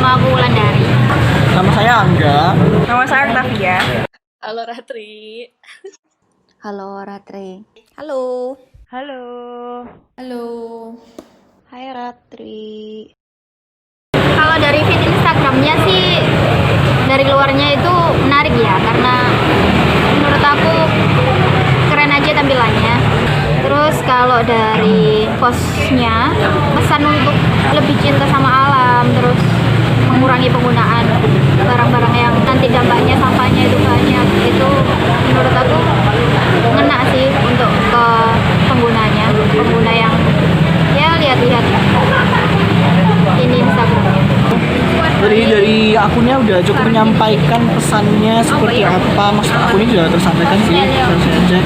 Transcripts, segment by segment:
Nama aku Wulandari. Nama saya Angga. Nama saya Octavia. Halo Ratri. Halo Ratri. Halo. Halo. Halo. Hai Ratri. Kalau dari feed Instagramnya sih, dari luarnya itu menarik ya, karena menurut aku keren aja tampilannya. Terus kalau dari postnya, pesan untuk lebih cinta sama alam, terus mengurangi penggunaan barang-barang yang nanti dampaknya sampahnya itu banyak, itu menurut aku ngena sih untuk ke penggunanya, pengguna yang ya lihat-lihat ini Instagramnya. Jadi dari akunnya udah cukup menyampaikan pesannya seperti apa. Maksud aku ini sudah tersampaikan sih. Saya cek.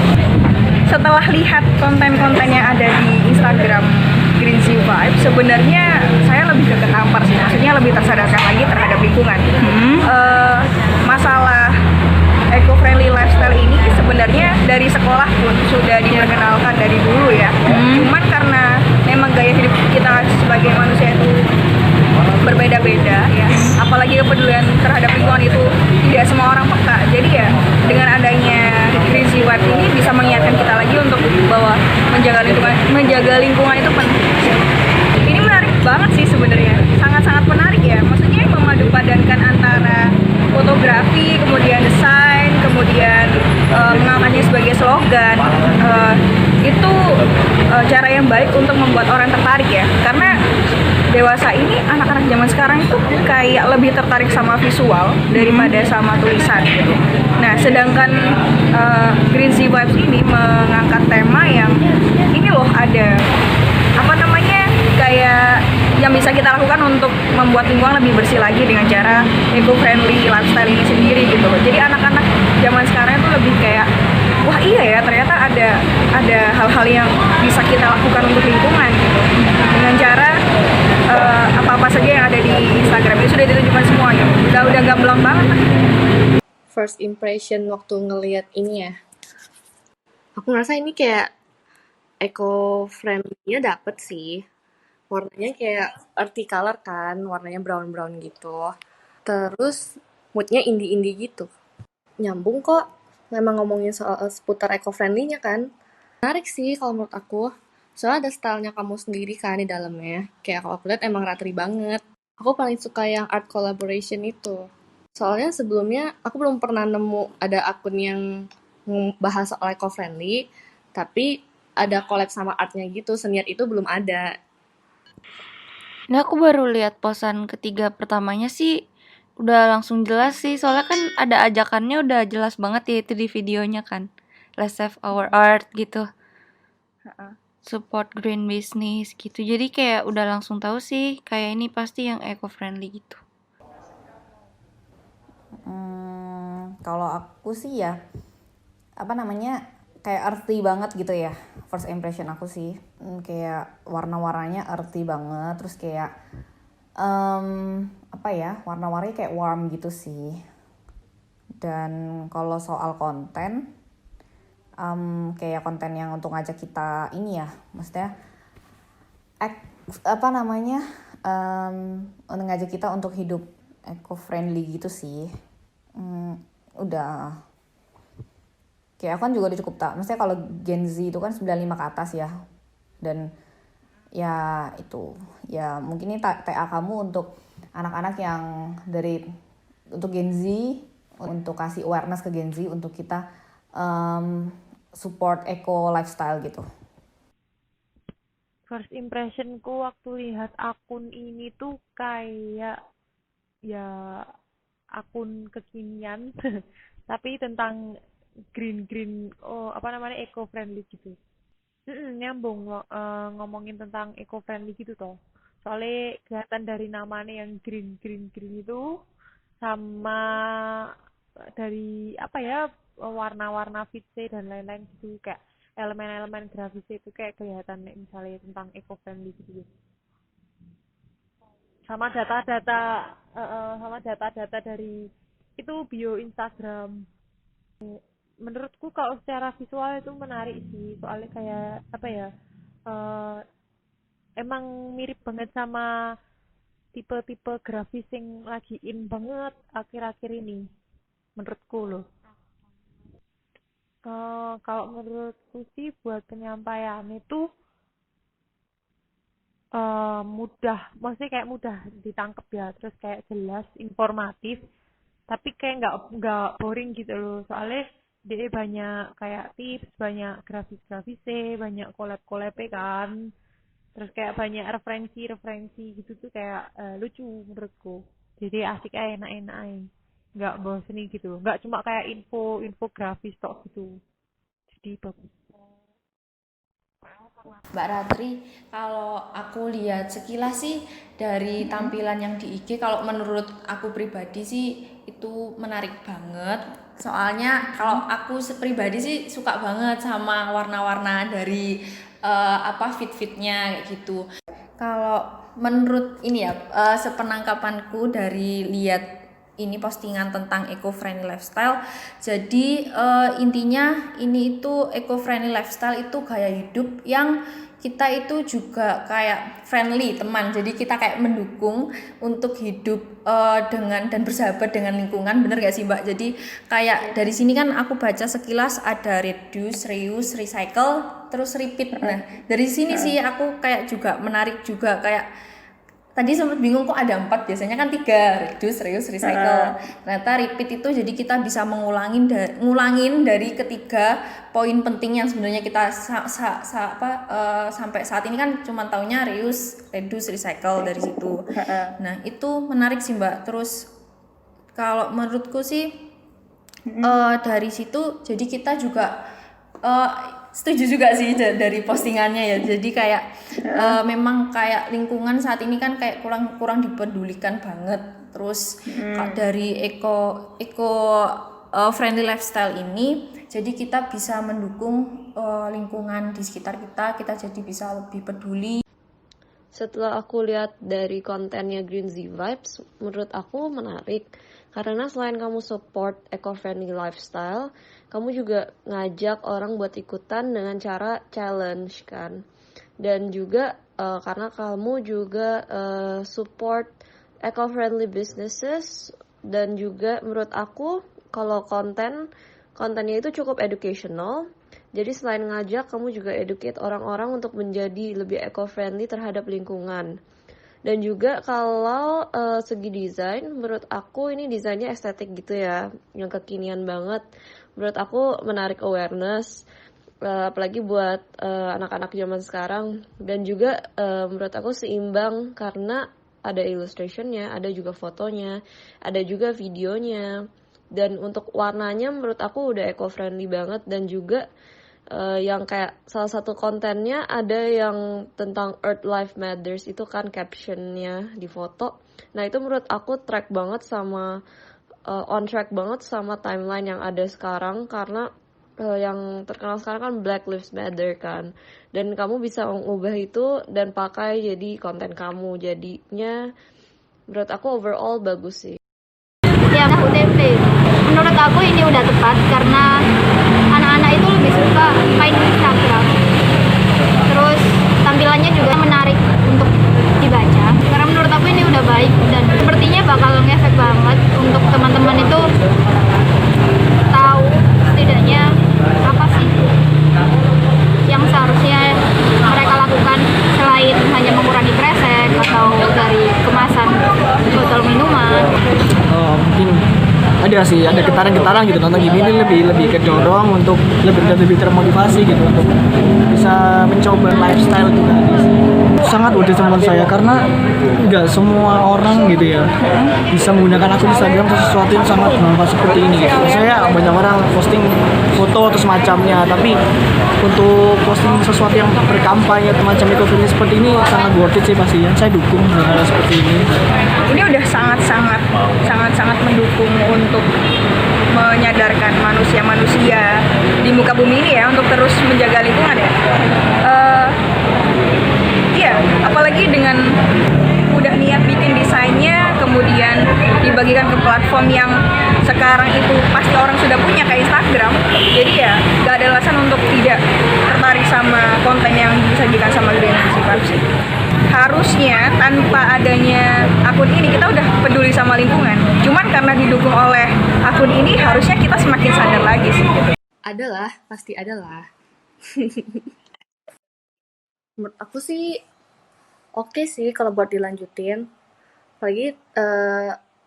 Setelah lihat konten-konten yang ada di Instagram Green Sea Vibe, sebenarnya saya lebih ketampar sih. Maksudnya lebih tersadarkan lagi terhadap lingkungan. Masalah eco-friendly lifestyle ini sebenarnya dari sekolah pun sudah diperkenalkan dari dulu ya. Cuman karena memang gaya hidup kita sebagai manusia itu berbeda-beda ya, apalagi kepedulian terhadap lingkungan itu tidak semua orang peka. Jadi ya dengan adanya Green Sea Vibe ini bisa mengingatkan kita lagi untuk bahwa menjaga lingkungan itu penting. Ini menarik banget sih sebenarnya, sangat-sangat menarik ya. Maksudnya memadupadankan antara fotografi, kemudian desain, kemudian mengangkatnya sebagai slogan. Itu cara yang baik untuk membuat orang tertarik ya, karena dewasa ini, anak-anak zaman sekarang itu kayak lebih tertarik sama visual daripada sama tulisan gitu. Nah, sedangkan Green Sea Vibes ini mengangkat tema yang ini loh, ada apa namanya, kayak yang bisa kita lakukan untuk membuat lingkungan lebih bersih lagi dengan cara eco-friendly lifestyle ini sendiri gitu. Jadi anak-anak zaman sekarang itu lebih kayak, wah iya ya, ternyata ada hal-hal yang bisa kita lakukan untuk lingkungan gitu. Dengan cara apa-apa saja yang ada di Instagram itu sudah ditunjukkan semuanya. Udah gamblang banget. First impression waktu ngelihat ini ya. Aku ngerasa ini kayak eco-friendly-nya dapet sih. Warnanya kayak earthy color kan, warnanya brown-brown gitu. Terus moodnya indie-indie gitu. Nyambung kok, memang ngomongin soal seputar eco-friendly-nya kan. Menarik sih kalau menurut aku. Soalnya ada stylenya kamu sendiri kan di dalamnya. Kayak kalau aku lihat emang Ratri banget. Aku paling suka yang art collaboration itu. Soalnya sebelumnya aku belum pernah nemu ada akun yang bahas soal eco-friendly, tapi ada collab sama artnya gitu. Seniat itu belum ada. Ini aku baru lihat posan ketiga pertamanya sih, udah langsung jelas sih. Soalnya kan ada ajakannya udah jelas banget ya itu di videonya kan. Let's save our art gitu. Support green business gitu. Jadi kayak udah langsung tahu sih kayak ini pasti yang eco-friendly gitu. Kalau aku sih ya, apa namanya, kayak earthy banget gitu ya. First impression aku sih, kayak warna-warnanya earthy banget. Terus kayak apa ya, warna-warnanya kayak warm gitu sih. Dan kalau soal konten, kayak konten yang untuk ngajak kita ini ya, maksudnya apa namanya, untuk ngajak kita untuk hidup eco-friendly gitu sih. Udah kayak aku kan juga udah cukup tak, maksudnya kalau Gen Z itu kan 95 ke atas ya. Dan ya itu, ya mungkin ini TA kamu untuk anak-anak yang untuk Gen Z, untuk kasih awareness ke Gen Z untuk kita support eco lifestyle gitu. First impressionku waktu lihat akun ini tuh kayak ya akun kekinian tapi tentang green eco friendly gitu. Nyambung ngomongin tentang eco friendly gitu toh. Soalnya kelihatan dari namanya yang green itu sama dari apa ya, warna-warna fitse dan lain-lain gitu, kayak elemen-elemen grafisnya itu kayak kelihatan misalnya tentang eco friendly gitu. Sama data-data dari itu bio Instagram. Menurutku kalau secara visual itu menarik sih, soalnya kayak apa ya, emang mirip banget sama tipe-tipe grafis yang lagi in banget akhir-akhir ini menurutku loh. Kalau menurutku sih buat penyampaian itu mudah, maksudnya kayak mudah ditangkap ya, terus kayak jelas, informatif, tapi kayak nggak boring gitu loh, soalnya dia banyak kayak tips, banyak grafis-grafisnya, banyak collab-collab kan, terus kayak banyak referensi gitu tuh kayak lucu menurutku, jadi asik aja, enak-enak aja, nggak bosen gitu, nggak cuma kayak infografis tok gitu, jadi bagus. Mbak Ratri, kalau aku lihat sekilas sih dari tampilan yang di IG, kalau menurut aku pribadi sih itu menarik banget. Soalnya kalau aku pribadi sih suka banget sama warna-warna dari feed-feednya kayak gitu. Kalau menurut ini ya, sepenangkapanku dari lihat ini postingan tentang eco-friendly lifestyle. Jadi intinya ini itu eco-friendly lifestyle itu gaya hidup yang kita itu juga kayak friendly teman. Jadi kita kayak mendukung untuk hidup dengan dan bersahabat dengan lingkungan. Bener gak sih Mbak? Jadi kayak dari sini kan aku baca sekilas ada reduce, reuse, recycle, terus repeat. Nah dari sini sih aku kayak juga menarik juga kayak tadi sempat bingung kok ada 4, biasanya kan 3, reduce, reuse, recycle. Ternyata repeat itu jadi kita bisa ngulangin dari ketiga poin penting yang sebenarnya kita sampai saat ini kan cuma taunya reuse, reduce, recycle dari situ. Nah itu menarik sih Mbak. Terus kalau menurutku sih dari situ jadi kita juga setuju juga sih dari postingannya ya. Jadi kayak memang kayak lingkungan saat ini kan kayak kurang dipedulikan banget. Terus dari eco friendly lifestyle ini jadi kita bisa mendukung lingkungan di sekitar kita jadi bisa lebih peduli. Setelah aku lihat dari kontennya Green Z Vibes, menurut aku menarik karena selain kamu support eco-friendly lifestyle, kamu juga ngajak orang buat ikutan dengan cara challenge kan. Dan juga karena kamu juga support eco-friendly businesses, dan juga menurut aku kalau kontennya itu cukup educational. Jadi selain ngajak, kamu juga educate orang-orang untuk menjadi lebih eco-friendly terhadap lingkungan. Dan juga kalau segi desain, menurut aku ini desainnya estetik gitu ya, yang kekinian banget. Menurut aku menarik awareness, apalagi buat anak-anak zaman sekarang. Dan juga menurut aku seimbang karena ada illustrationnya, ada juga fotonya, ada juga videonya. Dan untuk warnanya menurut aku udah eco-friendly banget. Dan juga yang kayak salah satu kontennya ada yang tentang Earth Life Matters, itu kan captionnya di foto. Nah itu menurut aku track banget sama on track banget sama timeline yang ada sekarang, karena yang terkenal sekarang kan Black Lives Matter kan, dan kamu bisa mengubah itu dan pakai jadi konten kamu. Jadinya menurut aku overall bagus sih. Ya UTP, menurut aku ini udah tepat karena anak-anak itu lebih suka main Instagram, terus tampilannya juga menarik untuk dibaca. Karena menurut aku ini udah baik dan sepertinya bakal ngefek banget untuk teman-teman itu tahu setidaknya apa sih yang seharusnya mereka lakukan selain hanya mengurangi kresek atau dari kemasan botol minuman. Mungkin ada getaran-getaran gitu nonton gini, lebih kedorong untuk lebih termotivasi gitu untuk bisa mencoba lifestyle juga. Sangat worth it teman saya karena nggak semua orang gitu ya bisa menggunakan akun Instagram sesuatu yang sangat bermanfaat seperti ini gitu. Saya banyak orang posting foto atau semacamnya, tapi untuk posting sesuatu yang berkampanye atau macam eco-friendly seperti ini sangat worth it sih pastinya. Saya dukung hal seperti ini. Ini udah sangat mendukung untuk menyadarkan manusia-manusia di muka bumi ini ya untuk terus menjaga lingkungan ya. Iya, apalagi dengan udah niat bikin desainnya, kemudian dibagikan ke platform yang sekarang itu pasti orang sudah punya kayak Instagram. Jadi ya gak ada alasan untuk tidak tertarik sama konten yang disajikan sama Green Z Vibes sih. harusnya tanpa adanya akun ini kita udah peduli sama lingkungan. Cuman karena didukung oleh akun ini harusnya kita semakin sadar lagi sih gitu. Adalah, pasti adalah. Menurut aku sih oke sih kalau buat dilanjutin. Apalagi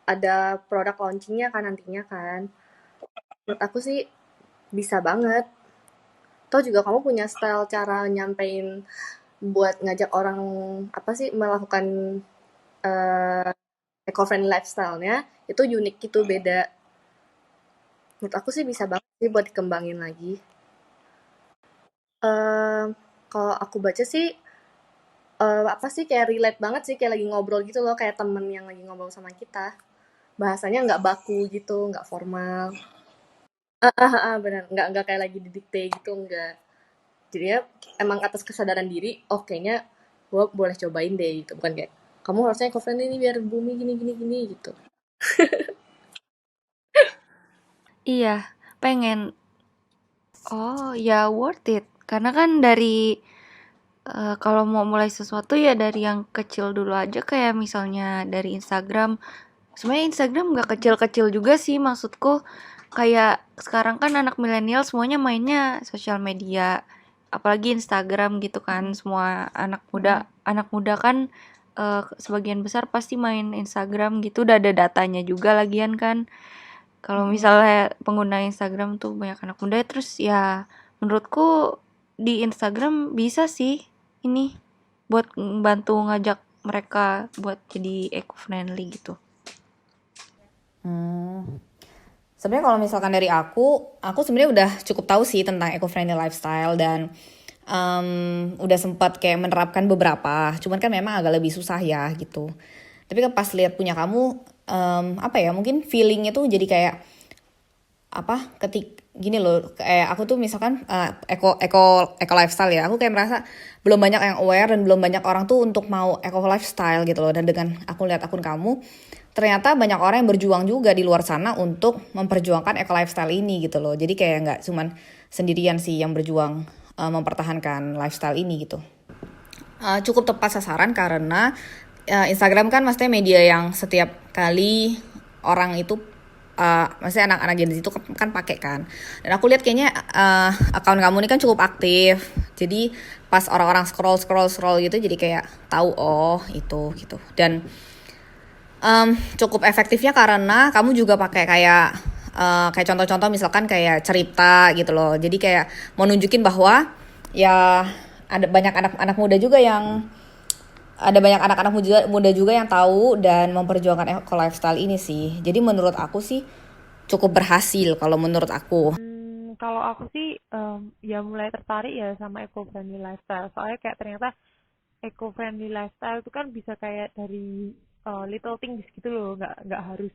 ada produk launchingnya kan nantinya kan. Menurut aku sih bisa banget. Toh juga kamu punya style cara nyampein buat ngajak orang melakukan eco-friendly lifestyle-nya itu unik gitu, beda. Menurut aku sih bisa banget sih buat dikembangin lagi. Kalau aku baca sih kayak relate banget sih, kayak lagi ngobrol gitu loh, kayak temen yang lagi ngobrol sama kita. Bahasanya nggak baku gitu, nggak formal. Benar, nggak kayak lagi didikte gitu, nggak. Jadi ya emang atas kesadaran diri, kayaknya gue boleh cobain deh gitu, bukan kayak kamu harusnya eco-friendly nih biar bumi gini gitu. Iya, pengen. Oh, ya worth it. Karena kan dari kalau mau mulai sesuatu ya dari yang kecil dulu aja, kayak misalnya dari Instagram. Sebenarnya Instagram nggak kecil-kecil juga sih, maksudku kayak sekarang kan anak milenial semuanya mainnya sosial media, apalagi Instagram gitu kan. Semua anak muda kan sebagian besar pasti main Instagram gitu, udah ada datanya juga lagian kan. Kalau misalnya pengguna Instagram tuh banyak anak muda, terus ya menurutku di Instagram bisa sih ini buat bantu ngajak mereka buat jadi eco-friendly gitu. Sebenarnya kalau misalkan dari aku sebenarnya udah cukup tahu sih tentang eco-friendly lifestyle dan udah sempat kayak menerapkan beberapa. Cuman kan memang agak lebih susah ya gitu. Tapi kan pas lihat punya kamu, mungkin feelingnya tuh jadi kayak gini loh, kayak aku tuh misalkan eco lifestyle ya, aku kayak merasa belum banyak yang aware dan belum banyak orang tuh untuk mau eco lifestyle gitu loh. Dan dengan aku lihat akun kamu, ternyata banyak orang yang berjuang juga di luar sana untuk memperjuangkan eco lifestyle ini gitu loh. Jadi kayak nggak cuman sendirian sih yang berjuang mempertahankan lifestyle ini gitu. Cukup tepat sasaran karena Instagram kan maksudnya media yang setiap kali orang itu maksudnya anak-anak Gen Z itu kan pakai kan. Dan aku lihat kayaknya akun kamu ini kan cukup aktif. Jadi pas orang-orang scroll gitu jadi kayak tahu itu gitu. Dan cukup efektifnya karena kamu juga pakai kayak contoh-contoh misalkan kayak cerita gitu loh. Jadi kayak mau nunjukin bahwa ya ada banyak anak-anak muda juga yang muda juga yang tahu dan memperjuangkan eco lifestyle ini sih. Jadi menurut aku sih cukup berhasil kalau menurut aku. Kalau aku sih ya mulai tertarik ya sama eco-friendly lifestyle. Soalnya kayak ternyata eco-friendly lifestyle itu kan bisa kayak dari little things gitu loh. Nggak harus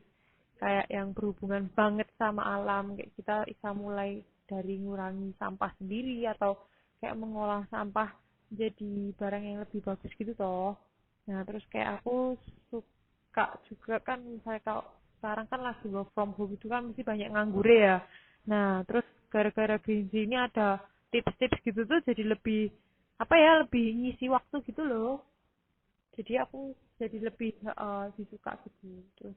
kayak yang berhubungan banget sama alam. Kayak kita bisa mulai dari ngurangi sampah sendiri atau kayak mengolah sampah jadi barang yang lebih bagus gitu toh. Nah terus kayak aku suka juga kan, misalnya kalau sekarang kan lagi work from home itu kan mesti banyak nganggur ya. Nah terus gara-gara Green Z ini ada tips-tips gitu tuh jadi lebih lebih ngisi waktu gitu loh. Jadi aku jadi lebih disuka gitu. Terus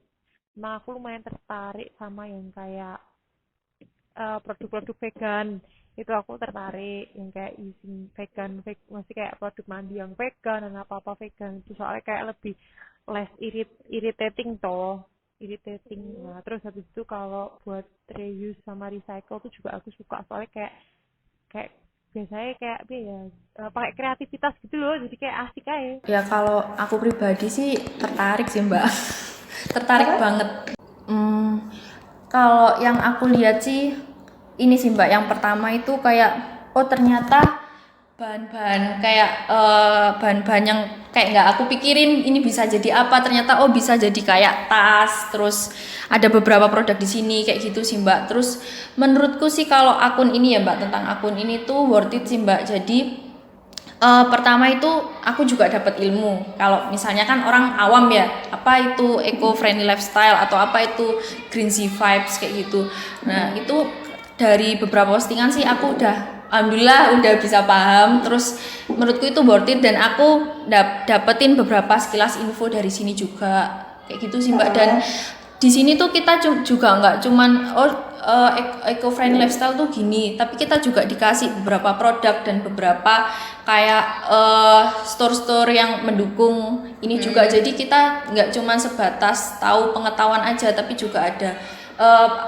aku lumayan tertarik sama yang kayak produk-produk vegan. Itu aku tertarik yang kayak using vegan masih kayak produk mandi yang vegan dan apa vegan itu, soalnya kayak lebih less irritating. Nah terus habis itu kalau buat reuse sama recycle tuh juga aku suka, soalnya kayak biasanya kayak pakai kreativitas gitu loh, jadi kayak asik aja. Ya kalau aku pribadi sih tertarik sih Mbak. Tertarik banget. Kalau yang aku lihat sih ini sih Mbak, yang pertama itu kayak ternyata bahan-bahan kayak bahan-bahan yang kayak nggak aku pikirin ini bisa jadi apa, ternyata bisa jadi kayak tas. Terus ada beberapa produk di sini kayak gitu sih Mbak. Terus menurutku sih kalau akun ini ya Mbak, tentang akun ini tuh worth it sih Mbak. Jadi pertama itu aku juga dapat ilmu. Kalau misalnya kan orang awam ya, apa itu eco-friendly lifestyle atau apa itu Green Z vibes kayak gitu. Nah itu dari beberapa postingan sih aku udah alhamdulillah udah bisa paham. Terus menurutku itu worth it, dan aku dapetin beberapa sekilas info dari sini juga kayak gitu sih Mbak. Dan di sini tuh kita juga nggak cuman eco-friendly lifestyle tuh gini, tapi kita juga dikasih beberapa produk dan beberapa kayak store-store yang mendukung ini juga. Jadi kita nggak cuman sebatas tahu pengetahuan aja, tapi juga ada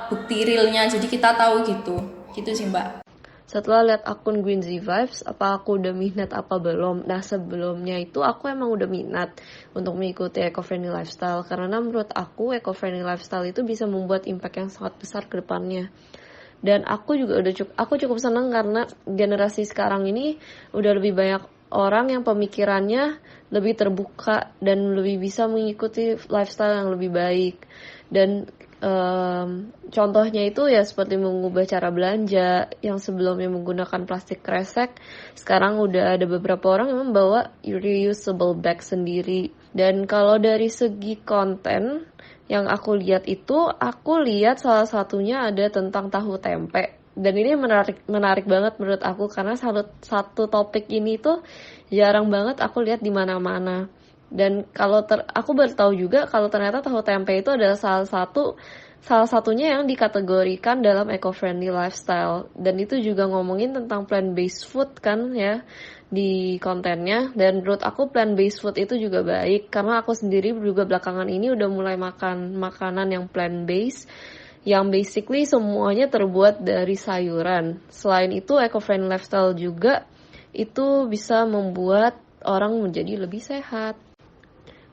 bukti realnya, jadi kita tahu gitu sih Mbak. Setelah lihat akun Green Z Vibes, apa aku udah minat apa belum? Nah, sebelumnya itu aku emang udah minat untuk mengikuti eco-friendly lifestyle, karena menurut aku eco-friendly lifestyle itu bisa membuat impact yang sangat besar ke depannya. Dan aku juga aku cukup senang karena generasi sekarang ini udah lebih banyak orang yang pemikirannya lebih terbuka dan lebih bisa mengikuti lifestyle yang lebih baik. Dan contohnya itu ya seperti mengubah cara belanja yang sebelumnya menggunakan plastik kresek, sekarang udah ada beberapa orang yang membawa reusable bag sendiri. Dan kalau dari segi konten yang aku lihat itu, aku lihat salah satunya ada tentang tahu tempe. Dan ini menarik banget menurut aku, karena satu topik ini tuh jarang banget aku lihat di mana-mana. Dan kalau aku baru tahu juga kalau ternyata tahu tempe itu adalah salah satunya yang dikategorikan dalam eco-friendly lifestyle. Dan itu juga ngomongin tentang plant-based food kan ya di kontennya. Dan menurut aku plant-based food itu juga baik, karena aku sendiri juga belakangan ini udah mulai makan makanan yang plant-based, yang basically semuanya terbuat dari sayuran. Selain itu eco-friendly lifestyle juga itu bisa membuat orang menjadi lebih sehat.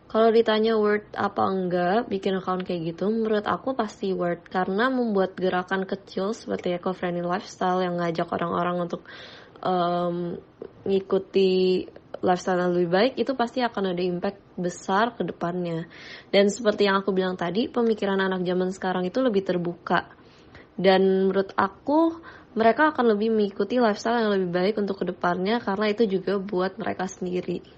Kalau ditanya worth apa enggak bikin account kayak gitu, menurut aku pasti worth, karena membuat gerakan kecil seperti eco-friendly lifestyle yang ngajak orang-orang untuk mengikuti lifestyle yang lebih baik, itu pasti akan ada impact besar ke depannya. Dan seperti yang aku bilang tadi, pemikiran anak zaman sekarang itu lebih terbuka. Dan menurut aku mereka akan lebih mengikuti lifestyle yang lebih baik untuk ke depannya, karena itu juga buat mereka sendiri.